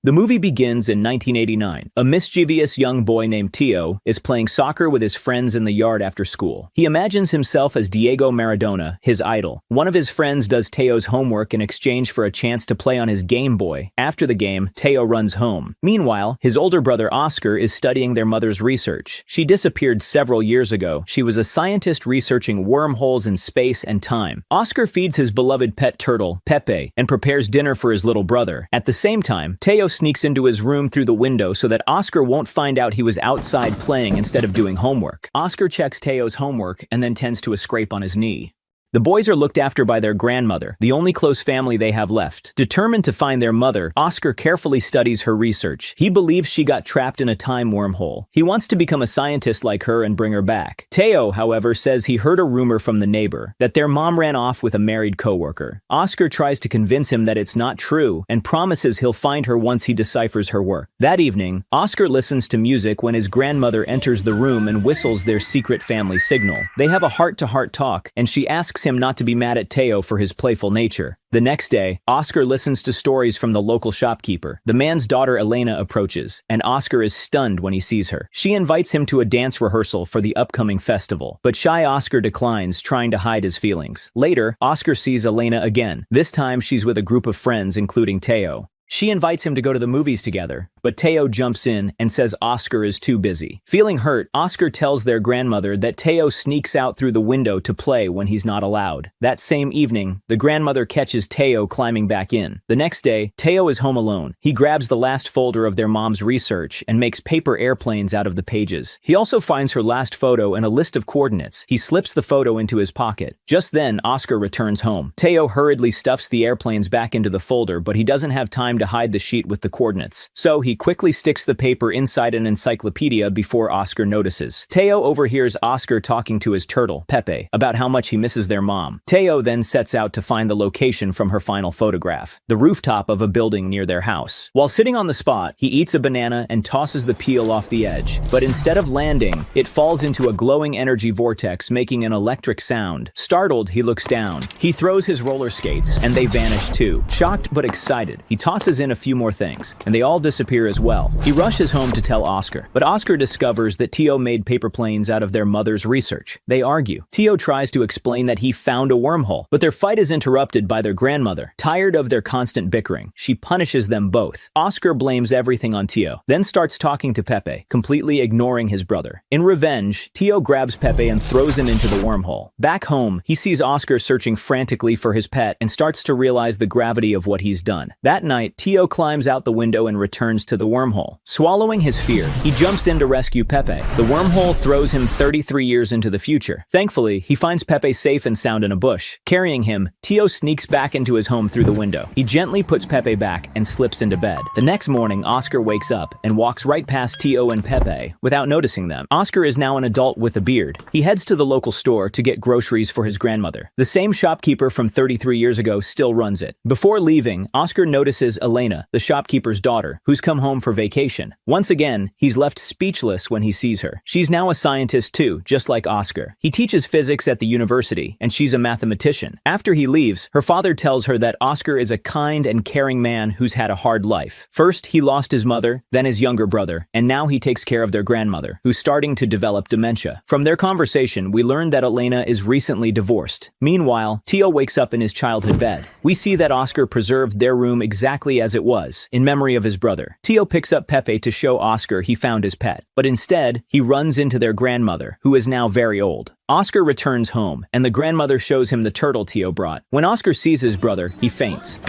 The movie begins in 1989. A mischievous young boy named Teo is playing soccer with his friends in the yard after school. He imagines himself as Diego Maradona, his idol. One of his friends does Teo's homework in exchange for a chance to play on his Game Boy. After the game, Teo runs home. Meanwhile, his older brother Óscar is studying their mother's research. She disappeared several years ago. She was a scientist researching wormholes in space and time. Óscar feeds his beloved pet turtle, Pepe, and prepares dinner for his little brother. At the same time, Teo sneaks into his room through the window so that Óscar won't find out he was outside playing instead of doing homework. Óscar checks Teo's homework and then tends to a scrape on his knee. The boys are looked after by their grandmother, the only close family they have left. Determined to find their mother, Óscar carefully studies her research. He believes she got trapped in a time wormhole. He wants to become a scientist like her and bring her back. Teo, however, says he heard a rumor from the neighbor that their mom ran off with a married coworker. Óscar tries to convince him that it's not true and promises he'll find her once he deciphers her work. That evening, Óscar listens to music when his grandmother enters the room and whistles their secret family signal. They have a heart-to-heart talk, and she asks him not to be mad at Teo for his playful nature. The next day, Óscar listens to stories from the local shopkeeper. The man's daughter Elena approaches, and Óscar is stunned when he sees her. She invites him to a dance rehearsal for the upcoming festival, but shy Óscar declines, trying to hide his feelings. Later, Óscar sees Elena again. This time, she's with a group of friends, including Teo. She invites him to go to the movies together, but Teo jumps in and says Óscar is too busy. Feeling hurt, Óscar tells their grandmother that Teo sneaks out through the window to play when he's not allowed. That same evening, the grandmother catches Teo climbing back in. The next day, Teo is home alone. He grabs the last folder of their mom's research and makes paper airplanes out of the pages. He also finds her last photo and a list of coordinates. He slips the photo into his pocket. Just then, Óscar returns home. Teo hurriedly stuffs the airplanes back into the folder, but he doesn't have time to hide the sheet with the coordinates. So he quickly sticks the paper inside an encyclopedia before Óscar notices. Teo overhears Óscar talking to his turtle, Pepe, about how much he misses their mom. Teo then sets out to find the location from her final photograph, the rooftop of a building near their house. While sitting on the spot, he eats a banana and tosses the peel off the edge. But instead of landing, it falls into a glowing energy vortex, making an electric sound. Startled, he looks down. He throws his roller skates, and they vanish too. Shocked but excited, he tosses in a few more things, and they all disappear as well. He rushes home to tell Óscar, but Óscar discovers that Teo made paper planes out of their mother's research. They argue. Teo tries to explain that he found a wormhole, but their fight is interrupted by their grandmother. Tired of their constant bickering, she punishes them both. Óscar blames everything on Teo, then starts talking to Pepe, completely ignoring his brother. In revenge, Teo grabs Pepe and throws him into the wormhole. Back home, he sees Óscar searching frantically for his pet and starts to realize the gravity of what he's done. That night, Teo climbs out the window and returns to the wormhole. Swallowing his fear, he jumps in to rescue Pepe. The wormhole throws him 33 years into the future. Thankfully, he finds Pepe safe and sound in a bush. Carrying him, Teo sneaks back into his home through the window. He gently puts Pepe back and slips into bed. The next morning, Óscar wakes up and walks right past Teo and Pepe without noticing them. Óscar is now an adult with a beard. He heads to the local store to get groceries for his grandmother. The same shopkeeper from 33 years ago still runs it. Before leaving, Óscar notices Elena, the shopkeeper's daughter, who's come home for vacation. Once again, he's left speechless when he sees her. She's now a scientist too, just like Óscar. He teaches physics at the university, and she's a mathematician. After he leaves, her father tells her that Óscar is a kind and caring man who's had a hard life. First, he lost his mother, then his younger brother, and now he takes care of their grandmother, who's starting to develop dementia. From their conversation, we learn that Elena is recently divorced. Meanwhile, Teo wakes up in his childhood bed. We see that Óscar preserved their room exactly as it was, in memory of his brother. Teo picks up Pepe to show Óscar he found his pet, but instead, he runs into their grandmother, who is now very old. Óscar returns home, and the grandmother shows him the turtle Teo brought. When Óscar sees his brother, he faints.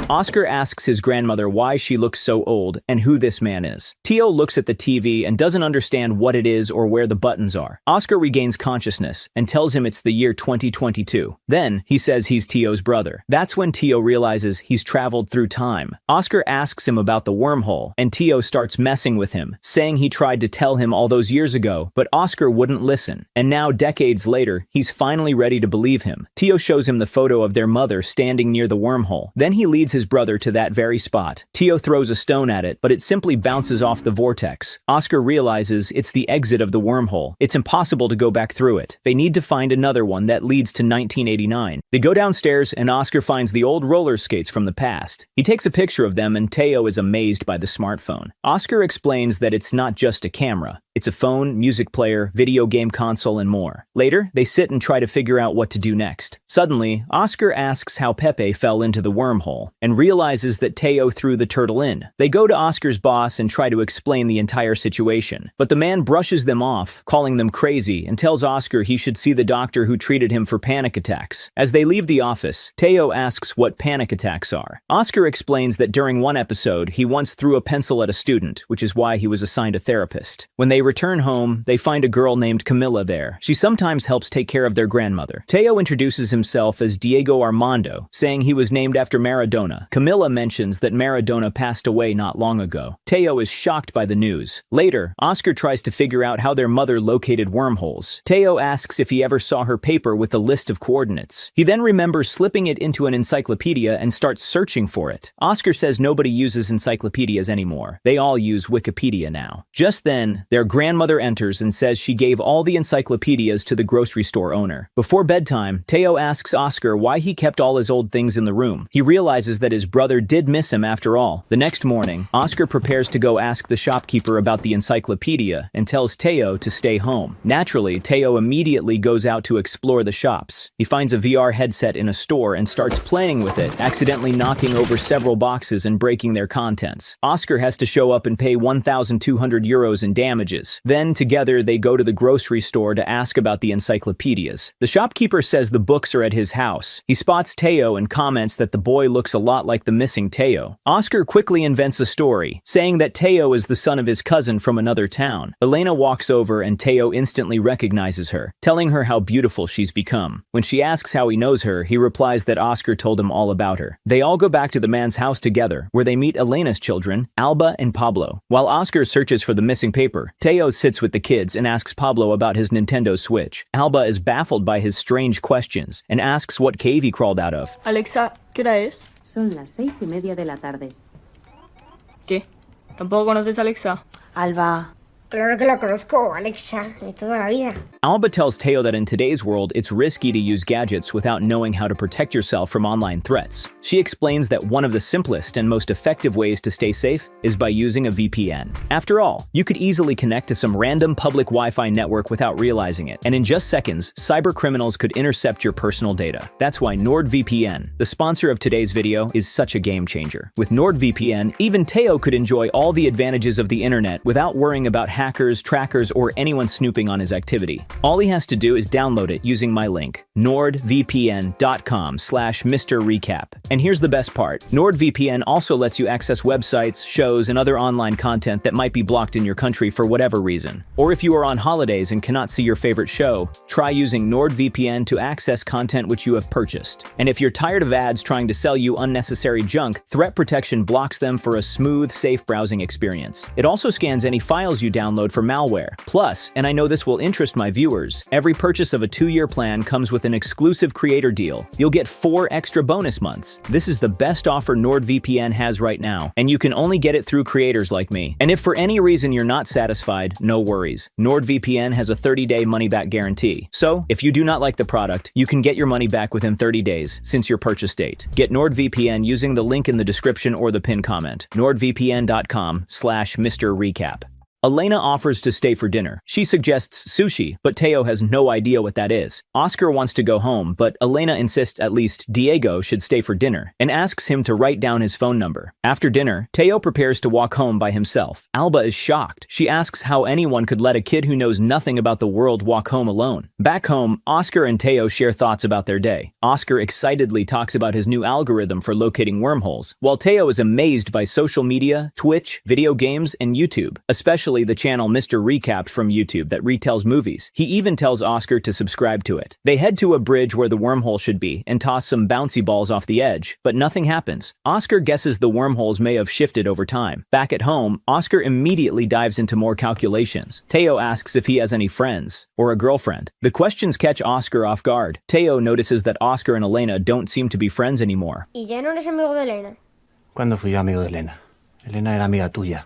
Óscar asks his grandmother why she looks so old and who this man is. Teo looks at the TV and doesn't understand what it is or where the buttons are. Óscar regains consciousness and tells him it's the year 2022. Then, he says he's Teo's brother. That's when Teo realizes he's traveled through time. Óscar asks him about the wormhole, and Teo starts messing with him, saying he tried to tell him all those years ago, but Óscar wouldn't listen. And now, decades later, he's finally ready to believe him. Teo shows him the photo of their mother standing near the wormhole. Then he leads his brother to that very spot. Teo throws a stone at it, but it simply bounces off the vortex. Oscar realizes it's the exit of the wormhole. It's impossible to go back through it. They need to find another one that leads to 1989. They go downstairs and Oscar finds the old roller skates from the past. He takes a picture of them and Teo is amazed by the smartphone. Oscar explains that it's not just a camera. It's a phone, music player, video game console, and more. Later, they sit and try to figure out what to do next. Suddenly, Oscar asks how Pepe fell into the wormhole and realizes that Teo threw the turtle in. They go to Oscar's boss and try to explain the entire situation, but the man brushes them off, calling them crazy, and tells Oscar he should see the doctor who treated him for panic attacks. As they leave the office, Teo asks what panic attacks are. Oscar explains that during one episode, he once threw a pencil at a student, which is why he was assigned a therapist. When they return home, they find a girl named Camilla there. She sometimes helps take care of their grandmother. Teo introduces himself as Diego Armando, saying he was named after Maradona. Camilla mentions that Maradona passed away not long ago. Teo is shocked by the news. Later, Oscar tries to figure out how their mother located wormholes. Teo asks if he ever saw her paper with a list of coordinates. He then remembers slipping it into an encyclopedia and starts searching for it. Oscar says nobody uses encyclopedias anymore. They all use Wikipedia now. Just then, their grandmother enters and says she gave all the encyclopedias to the grocery store owner. Before bedtime, Teo asks Oscar why he kept all his old things in the room. He realizes that his brother did miss him after all. The next morning, Oscar prepares to go ask the shopkeeper about the encyclopedia and tells Teo to stay home. Naturally, Teo immediately goes out to explore the shops. He finds a VR headset in a store and starts playing with it, accidentally knocking over several boxes and breaking their contents. Oscar has to show up and pay 1,200 euros in damages. Then, together, they go to the grocery store to ask about the encyclopedias. The shopkeeper says the books are at his house. He spots Teo and comments that the boy looks a lot like the missing Teo. Oscar quickly invents a story, saying that Teo is the son of his cousin from another town. Elena walks over and Teo instantly recognizes her, telling her how beautiful she's become. When she asks how he knows her, he replies that Oscar told him all about her. They all go back to the man's house together, where they meet Elena's children, Alba and Pablo. While Oscar searches for the missing paper, Teo sits with the kids and asks Pablo about his Nintendo Switch. Alba is baffled by his strange questions and asks what cave he crawled out of. Alexa, ¿qué hora es? Son las 6:30 de la tarde. ¿Qué? ¿Tampoco conoces a Alexa? Alba. Claro que la conozco, Alexa, de toda la vida. Alba tells Teo that in today's world, it's risky to use gadgets without knowing how to protect yourself from online threats. She explains that one of the simplest and most effective ways to stay safe is by using a VPN. After all, you could easily connect to some random public Wi-Fi network without realizing it, and in just seconds, cyber criminals could intercept your personal data. That's why NordVPN, the sponsor of today's video, is such a game changer. With NordVPN, even Teo could enjoy all the advantages of the internet without worrying about hackers, trackers, or anyone snooping on his activity. All he has to do is download it using my link, nordvpn.com/MrRecap. And here's the best part. NordVPN also lets you access websites, shows, and other online content that might be blocked in your country for whatever reason. Or if you are on holidays and cannot see your favorite show, try using NordVPN to access content which you have purchased. And if you're tired of ads trying to sell you unnecessary junk, Threat Protection blocks them for a smooth, safe browsing experience. It also scans any files you download for malware. Plus, and I know this will interest my viewers, every purchase of a 2-year plan comes with an exclusive creator deal. You'll get 4 extra bonus months. This is the best offer NordVPN has right now, and you can only get it through creators like me. And if for any reason you're not satisfied, no worries. NordVPN has a 30-day money-back guarantee. So, if you do not like the product, you can get your money back within 30 days since your purchase date. Get NordVPN using the link in the description or the pinned comment. nordvpn.com/MrRecap. Elena offers to stay for dinner. She suggests sushi, but Teo has no idea what that is. Oscar wants to go home, but Elena insists at least Diego should stay for dinner and asks him to write down his phone number. After dinner, Teo prepares to walk home by himself. Alba is shocked. She asks how anyone could let a kid who knows nothing about the world walk home alone. Back home, Oscar and Teo share thoughts about their day. Oscar excitedly talks about his new algorithm for locating wormholes, while Teo is amazed by social media, Twitch, video games, and YouTube, especially the channel MrRecapFromYouTube from YouTube that retells movies. He even tells Oscar to subscribe to it. They head to a bridge where the wormhole should be and toss some bouncy balls off the edge, but nothing happens. Oscar guesses the wormholes may have shifted over time. Back at home, Oscar immediately dives into more calculations. Teo asks if he has any friends or a girlfriend. The questions catch Oscar off guard. Teo notices that Oscar and Elena don't seem to be friends anymore. ¿Y ya no eres amigo de Elena? ¿Cuándo fui yo amigo de Elena? Elena era amiga tuya.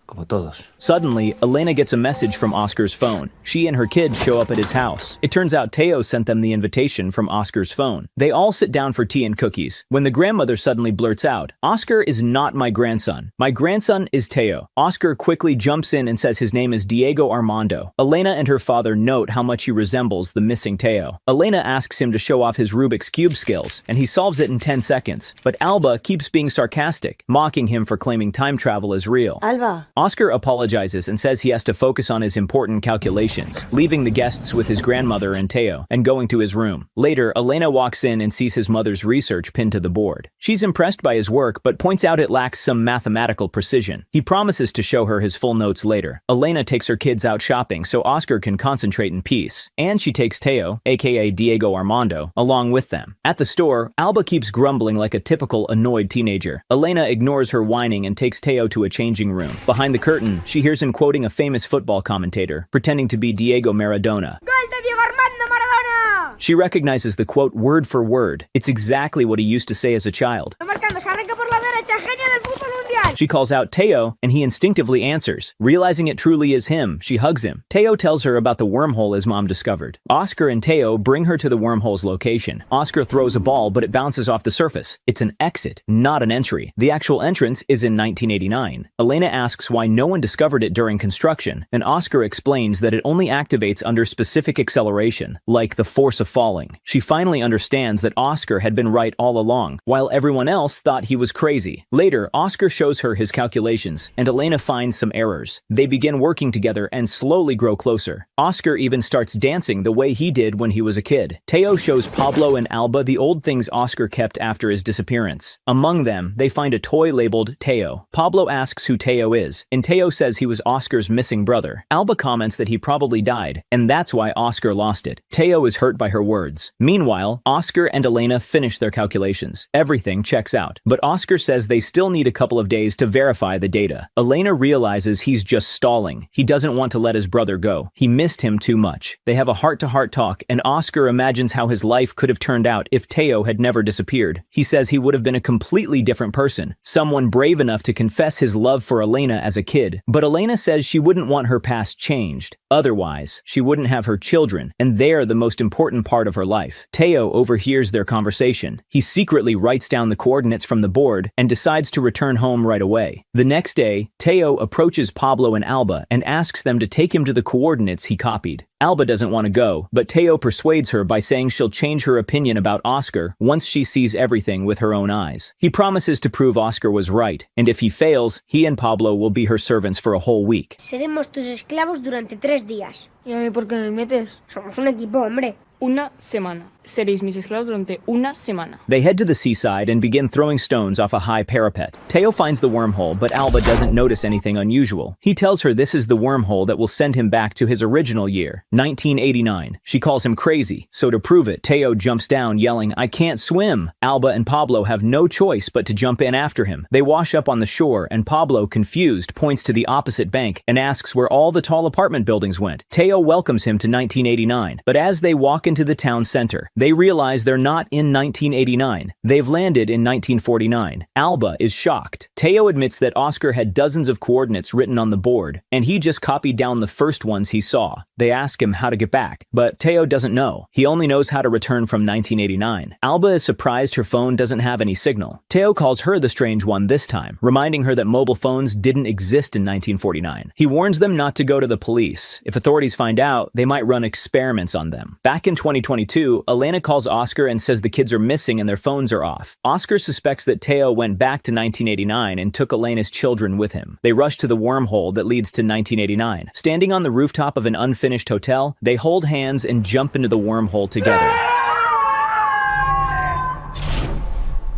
Como todos. Suddenly, Elena gets a message from Oscar's phone. She and her kids show up at his house. It turns out Teo sent them the invitation from Oscar's phone. They all sit down for tea and cookies, when the grandmother suddenly blurts out, "Oscar is not my grandson. My grandson is Teo." Oscar quickly jumps in and says his name is Diego Armando. Elena and her father note how much he resembles the missing Teo. Elena asks him to show off his Rubik's Cube skills, and he solves it in 10 seconds. But Alba keeps being sarcastic, mocking him for claiming time travel is real. Alba. Oscar apologizes and says he has to focus on his important calculations, leaving the guests with his grandmother and Teo, and going to his room. Later, Elena walks in and sees his mother's research pinned to the board. She's impressed by his work, but points out it lacks some mathematical precision. He promises to show her his full notes later. Elena takes her kids out shopping so Oscar can concentrate in peace, and she takes Teo, aka Diego Armando, along with them. At the store, Alba keeps grumbling like a typical annoyed teenager. Elena ignores her whining and takes Teo to a changing room. Behind the curtain, she hears him quoting a famous football commentator, pretending to be Diego Maradona. ¡Gol de Diego Armando Maradona! She recognizes the quote word for word. It's exactly what he used to say as a child. Marcando, se arranca por la derecha, genio del fútbol mundial. She calls out Teo, and he instinctively answers. Realizing it truly is him, she hugs him. Teo tells her about the wormhole his mom discovered. Oscar and Teo bring her to the wormhole's location. Oscar throws a ball, but it bounces off the surface. It's an exit, not an entry. The actual entrance is in 1989. Elena asks why no one discovered it during construction, and Oscar explains that it only activates under specific acceleration, like the force of falling. She finally understands that Oscar had been right all along, while everyone else thought he was crazy. Later, Oscar shows her his calculations, and Elena finds some errors. They begin working together and slowly grow closer. Oscar even starts dancing the way he did when he was a kid. Teo shows Pablo and Alba the old things Oscar kept after his disappearance. Among them, they find a toy labeled Teo. Pablo asks who Teo is, and Teo says he was Oscar's missing brother. Alba comments that he probably died, and that's why Oscar lost it. Teo is hurt by her words. Meanwhile, Oscar and Elena finish their calculations. Everything checks out, but Oscar says they still need a couple of days to verify the data. Elena realizes he's just stalling. He doesn't want to let his brother go. He missed him too much. They have a heart-to-heart talk, and Oscar imagines how his life could have turned out if Teo had never disappeared. He says he would have been a completely different person, someone brave enough to confess his love for Elena as a kid. But Elena says she wouldn't want her past changed. Otherwise, she wouldn't have her children, and they're the most important part of her life. Teo overhears their conversation. He secretly writes down the coordinates from the board and decides to return home right away. The next day, Teo approaches Pablo and Alba and asks them to take him to the coordinates he copied. Alba doesn't want to go, but Teo persuades her by saying she'll change her opinion about Oscar once she sees everything with her own eyes. He promises to prove Oscar was right, and if he fails, he and Pablo will be her servants for a whole week. Seremos tus esclavos durante 3 días. ¿Y a mí por qué me metes? Somos un equipo, hombre. Una semana. Seréis mis esclavos durante una semana. They head to the seaside and begin throwing stones off a high parapet. Teo finds the wormhole, but Alba doesn't notice anything unusual. He tells her this is the wormhole that will send him back to his original year, 1989. She calls him crazy, so to prove it, Teo jumps down yelling, "I can't swim!" Alba and Pablo have no choice but to jump in after him. They wash up on the shore, and Pablo, confused, points to the opposite bank and asks where all the tall apartment buildings went. Teo welcomes him to 1989, but as they walk into the town center, they realize they're not in 1989. They've landed in 1949. Alba is shocked. Teo admits that Oscar had dozens of coordinates written on the board, and he just copied down the first ones he saw. They ask him how to get back, but Teo doesn't know. He only knows how to return from 1989. Alba is surprised her phone doesn't have any signal. Teo calls her the strange one this time, reminding her that mobile phones didn't exist in 1949. He warns them not to go to the police. If authorities find out, they might run experiments on them. Back in 2022, Elena calls Oscar and says the kids are missing and their phones are off. Oscar suspects that Teo went back to 1989 and took Elena's children with him. They rush to the wormhole that leads to 1989. Standing on the rooftop of an unfinished hotel, they hold hands and jump into the wormhole together.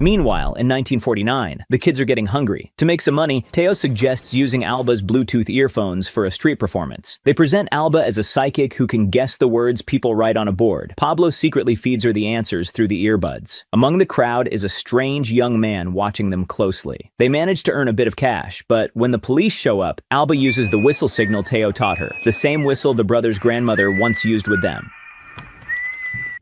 Meanwhile, in 1949, the kids are getting hungry. To make some money, Teo suggests using Alba's Bluetooth earphones for a street performance. They present Alba as a psychic who can guess the words people write on a board. Pablo secretly feeds her the answers through the earbuds. Among the crowd is a strange young man watching them closely. They manage to earn a bit of cash, but when the police show up, Alba uses the whistle signal Teo taught her, the same whistle the brothers' grandmother once used with them.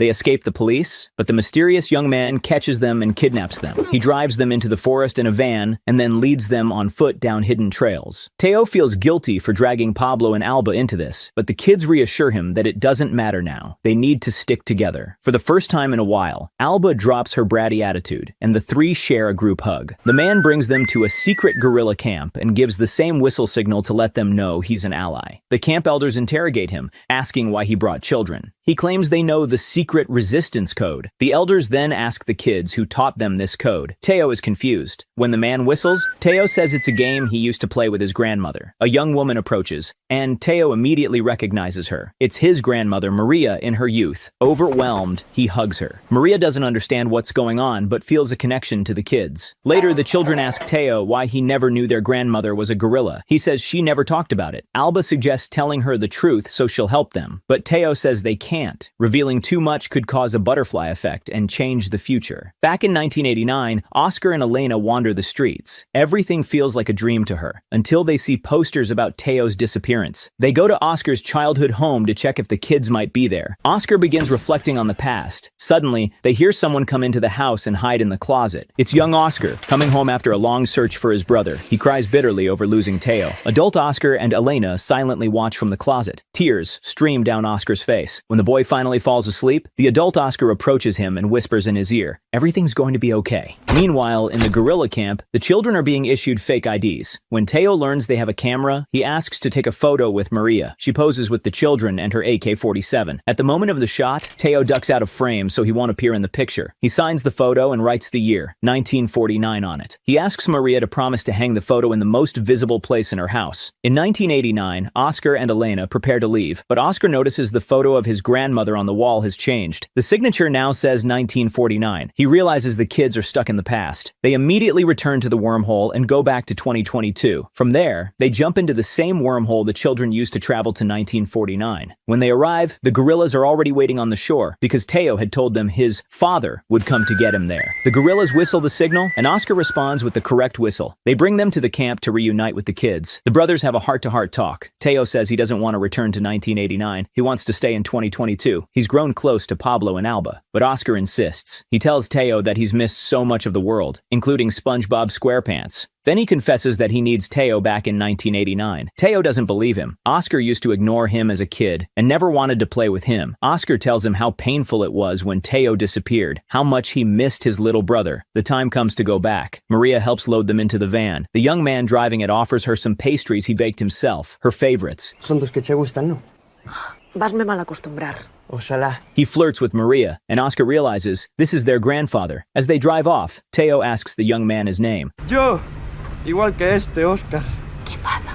They escape the police, but the mysterious young man catches them and kidnaps them. He drives them into the forest in a van and then leads them on foot down hidden trails. Teo feels guilty for dragging Pablo and Alba into this, but the kids reassure him that it doesn't matter now. They need to stick together. For the first time in a while, Alba drops her bratty attitude, and the three share a group hug. The man brings them to a secret guerrilla camp and gives the same whistle signal to let them know he's an ally. The camp elders interrogate him, asking why he brought children. He claims they know the secret resistance code. The elders then ask the kids who taught them this code. Teo is confused. When the man whistles, Teo says it's a game he used to play with his grandmother. A young woman approaches, and Teo immediately recognizes her. It's his grandmother, Maria, in her youth. Overwhelmed, he hugs her. Maria doesn't understand what's going on, but feels a connection to the kids. Later, the children ask Teo why he never knew their grandmother was a gorilla. He says she never talked about it. Alba suggests telling her the truth so she'll help them, but Teo says they can't. Revealing too much could cause a butterfly effect and change the future. Back in 1989, Óscar and Elena wander the streets. Everything feels like a dream to her, until they see posters about Teo's disappearance. They go to Óscar's childhood home to check if the kids might be there. Óscar begins reflecting on the past. Suddenly, they hear someone come into the house and hide in the closet. It's young Óscar, coming home after a long search for his brother. He cries bitterly over losing Teo. Adult Óscar and Elena silently watch from the closet. Tears stream down Óscar's face. When the boy finally falls asleep, the adult Óscar approaches him and whispers in his ear, "Everything's going to be okay." Meanwhile, in the guerrilla camp, the children are being issued fake IDs. When Teo learns they have a camera, he asks to take a photo with Maria. She poses with the children and her AK-47. At the moment of the shot, Teo ducks out of frame so he won't appear in the picture. He signs the photo and writes the year, 1949, on it. He asks Maria to promise to hang the photo in the most visible place in her house. In 1989, Óscar and Elena prepare to leave, but Óscar notices the photo of his grandmother on the wall has changed. The signature now says 1949. He realizes the kids are stuck in the past. They immediately return to the wormhole and go back to 2022. From there, they jump into the same wormhole the children used to travel to 1949. When they arrive, the gorillas are already waiting on the shore because Teo had told them his father would come to get him there. The gorillas whistle the signal, and Óscar responds with the correct whistle. They bring them to the camp to reunite with the kids. The brothers have a heart-to-heart talk. Teo says he doesn't want to return to 1989. He wants to stay in 2022. He's grown close to Pablo and Alba, but Óscar insists. He tells Teo that he's missed so much of the world, including SpongeBob SquarePants. Then he confesses that he needs Teo back in 1989. Teo doesn't believe him. Óscar used to ignore him as a kid and never wanted to play with him. Óscar tells him how painful it was when Teo disappeared, how much he missed his little brother. The time comes to go back. Maria helps load them into the van. The young man driving it offers her some pastries he baked himself, her favorites. Son tus que te gustan, ¿no? Vasme mal acostumbrar. Ojalá. He flirts with Maria, and Óscar realizes this is their grandfather. As they drive off, Teo asks the young man his name. Yo, igual que este, Óscar. ¿Qué pasa?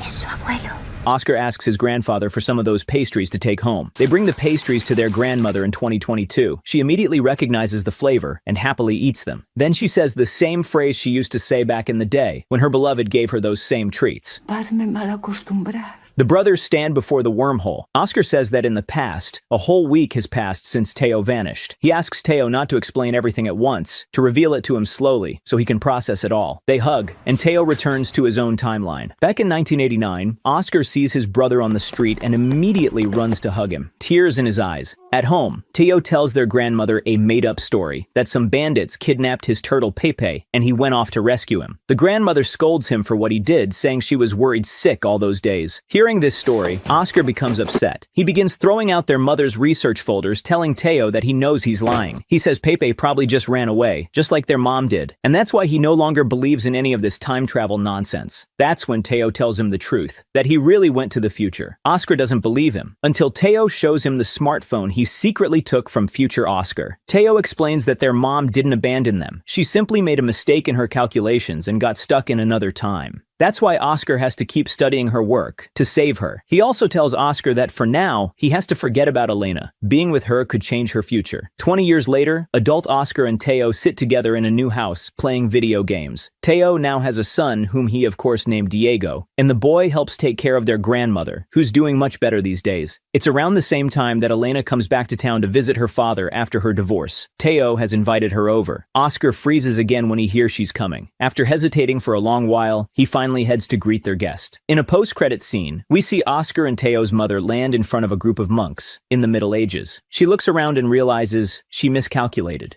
Es su abuelo. Óscar asks his grandfather for some of those pastries to take home. They bring the pastries to their grandmother in 2022. She immediately recognizes the flavor and happily eats them. Then she says the same phrase she used to say back in the day when her beloved gave her those same treats. Vasme mal acostumbrar. The brothers stand before the wormhole. Óscar says that in the past, a whole week has passed since Teo vanished. He asks Teo not to explain everything at once, to reveal it to him slowly, so he can process it all. They hug, and Teo returns to his own timeline. Back in 1989, Óscar sees his brother on the street and immediately runs to hug him, tears in his eyes. At home, Teo tells their grandmother a made-up story, that some bandits kidnapped his turtle Pepe, and he went off to rescue him. The grandmother scolds him for what he did, saying she was worried sick all those days. Hearing this story, Óscar becomes upset. He begins throwing out their mother's research folders, telling Teo that he knows he's lying. He says Pepe probably just ran away, just like their mom did, and that's why he no longer believes in any of this time travel nonsense. That's when Teo tells him the truth, that he really went to the future. Óscar doesn't believe him, until Teo shows him the smartphone he secretly took from future Óscar. Teo explains that their mom didn't abandon them. She simply made a mistake in her calculations and got stuck in another time. That's why Óscar has to keep studying her work, to save her. He also tells Óscar that for now, he has to forget about Elena. Being with her could change her future. 20 years later, adult Óscar and Teo sit together in a new house, playing video games. Teo now has a son, whom he of course named Diego, and the boy helps take care of their grandmother, who's doing much better these days. It's around the same time that Elena comes back to town to visit her father after her divorce. Teo has invited her over. Óscar freezes again when he hears she's coming. After hesitating for a long while, he finally finally heads to greet their guest. In a post-credit scene, we see Óscar and Teo's mother land in front of a group of monks in the Middle Ages. She looks around and realizes she miscalculated.